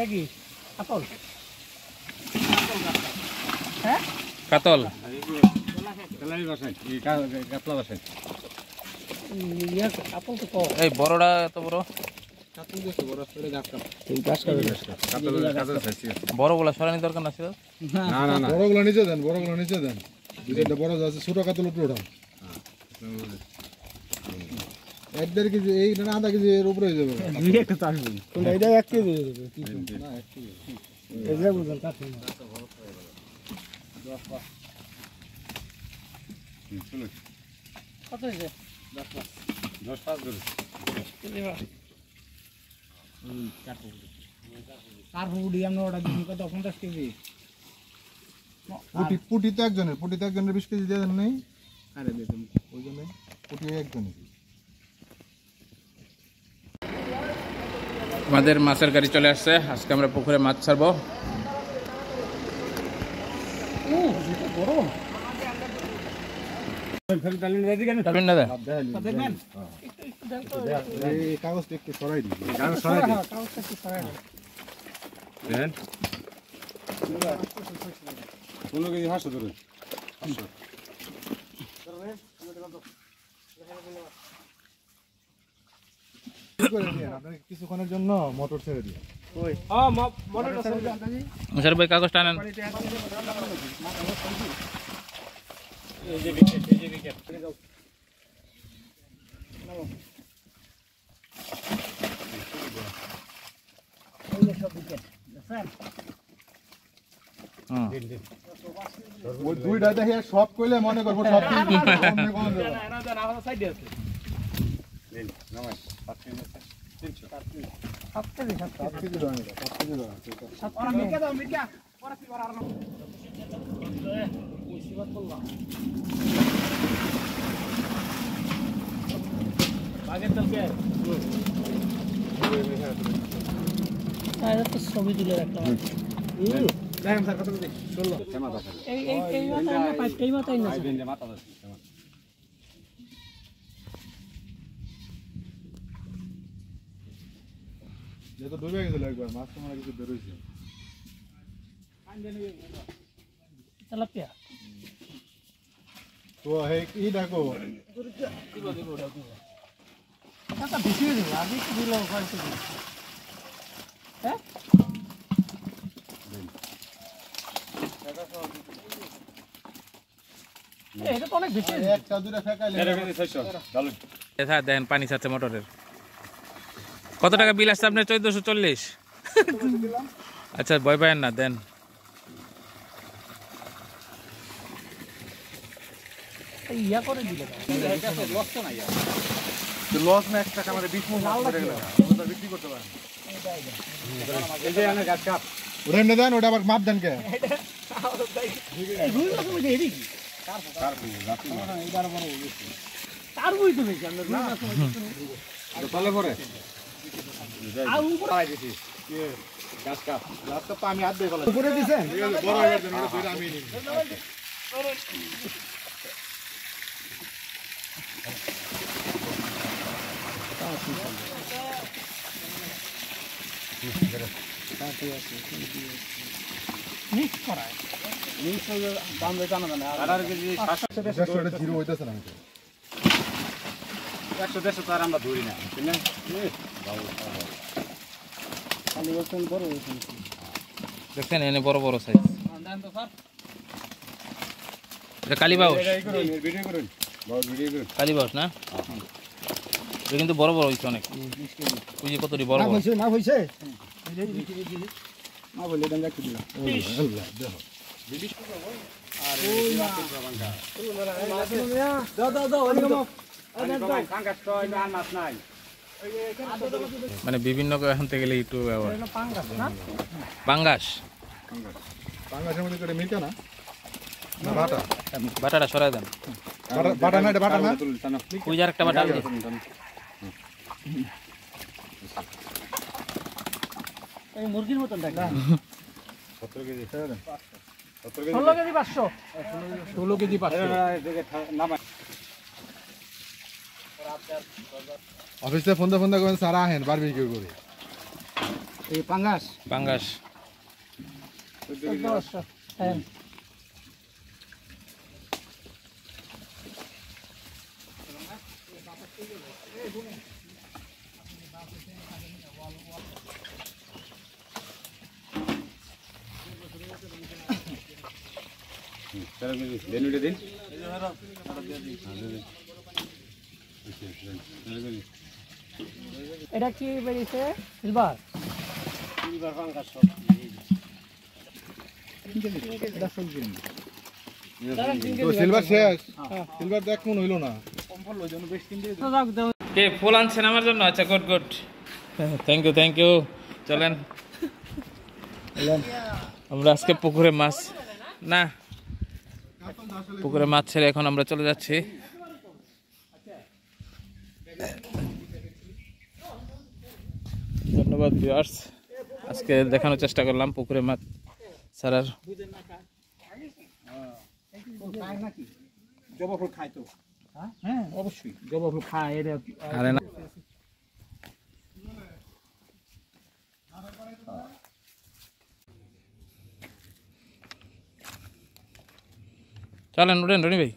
একই কাতল হ্যাঁ কাতল কাতল তো কম এই বড়টা এত বড় বড়গুলা সরানি দরকার না ছিল বড়গুলো নিচে দেন দুইটা বড় আছে ছোট কাতল উপরে ওঠান 1.5 কেজি এই না আধা কেজি এর উপরে হয়ে যাবে দুই একটা চাষবো কোনটা এটা 1 কেজি হয়ে যাবে কি না 1 কেজি এই যে বুঝুন কাটছে না কত হয়েছে 10 5 ধরে কার্পুডি আমরা ওটা দিন কত 50 কেজি পুটি তো একজনের 20 কেজি দিয়ে দেন নাই আরে দেখুন ওই জন্য পুটি একজনের আমাদের মাছের গাড়ি চলে আসছে আজকে আমরা পুকুরে মাছ ছাড়বো কাগজটা একটু সরাই দিই কোনো কেজি 500 ধরে কিছুক্ষণের জন্য মোটর ছেড়ে দিই মুশার ভাই কাগজটা আনেন ওই দুইটা দেখে সব কইলে মনে করবো সব ছবি তুলে রাখলাম যেহেতু ডুবে গেছিল একবার মাছ তোমার কিছু বেরোইছে তেলাপিয়া তো হে কি দেখো বেশি হয়ে যাবে আগে একটু দিলাম হ্যাঁ এটা তো অনেক বেশি একটা দুইটা ফেকাইলে দেখেন পানি ছাড়ছে মোটরের কত টাকা বিল আসছে আপনার 1440 আচ্ছা ভয় পায়েন না দেন ইয়া করে দিলে লস না 1 টাকা আমাদের 20 মন করে গেল ওটা বিক্রি করতে পারেন এই যে আনে গাছ কাপ ওটা এনে দেন ওটা আবার মাপ দেন কে এই রুই মাছ মধ্যে এদিক তার বই তো বেশি আমরা রুই মাছ মধ্যে তলে পড়ে আর উপরে আই দিছি গাছ কাপ আমি হাত দিয়ে ফেলা উপরে দিছেন বড় হয়ে গেছে ওটা ধরে আমি নিই মিক্স করায় মিক্স দাম দিতে না না 18 কেজি 700 এটা জিরো হইতাছে না 100 150 তো আর আমরা ধরি না বুঝলেন খালি ওজন বড় ওজন দেখছেন এনে বড় বড় সাইজ দেন তো স্যার এটা কালীবাউস ভিডিও করুন বড় ভিডিও করুন কালীবাউস না এটা কিন্তু বড় বড় হইছে অনেক ওই যে কতটি বড় বড় না হইছে না বলে দেন রাখি দিলাম দেখো আর ওই দাও মানে বিভিন্ন এখন থেকে গেলে একটু ব্যবহার পাঙ্গাস না পাঙ্গাস পাঙ্গাসের মধ্যে করে মির্কা না না বাটা বাটাটা সরাই দেন বাটা না এটা বাটা না ওই যে আরেকটা বাটা আছে এই মুরগির মতন দেখ 17 কেজি ছেড়ে দেন 16 কেজি 500 16 কেজি 500 অফিসে ফোন করেন সারা আহেন বারবিকিউ করে এই পাঙ্গাস পাঙ্গাস। হ্যাঁ এটা কি বেরিয়েছে সিলভার সিলভার শেষ সিলভার দেখ কোন হইলো না কে ফুল আনছেন আমার জন্য? আচ্ছা গুড গুড, থ্যাংক ইউ। চলেন আমরা আজকে পুকুরে মাছ না, পুকুরে মাছ ছেড়ে এখন আমরা চলে যাচ্ছি। ধন্যবাদ ভিউয়ার্স, আজকে দেখানোর চেষ্টা করলাম পুকুরে মাছ ছাড়ার। জবা ফুল খায় তো? হ্যাঁ অবশ্যই জবা ফুল খায়। এটা আরে না, চলেন উঠেন রনি ভাই।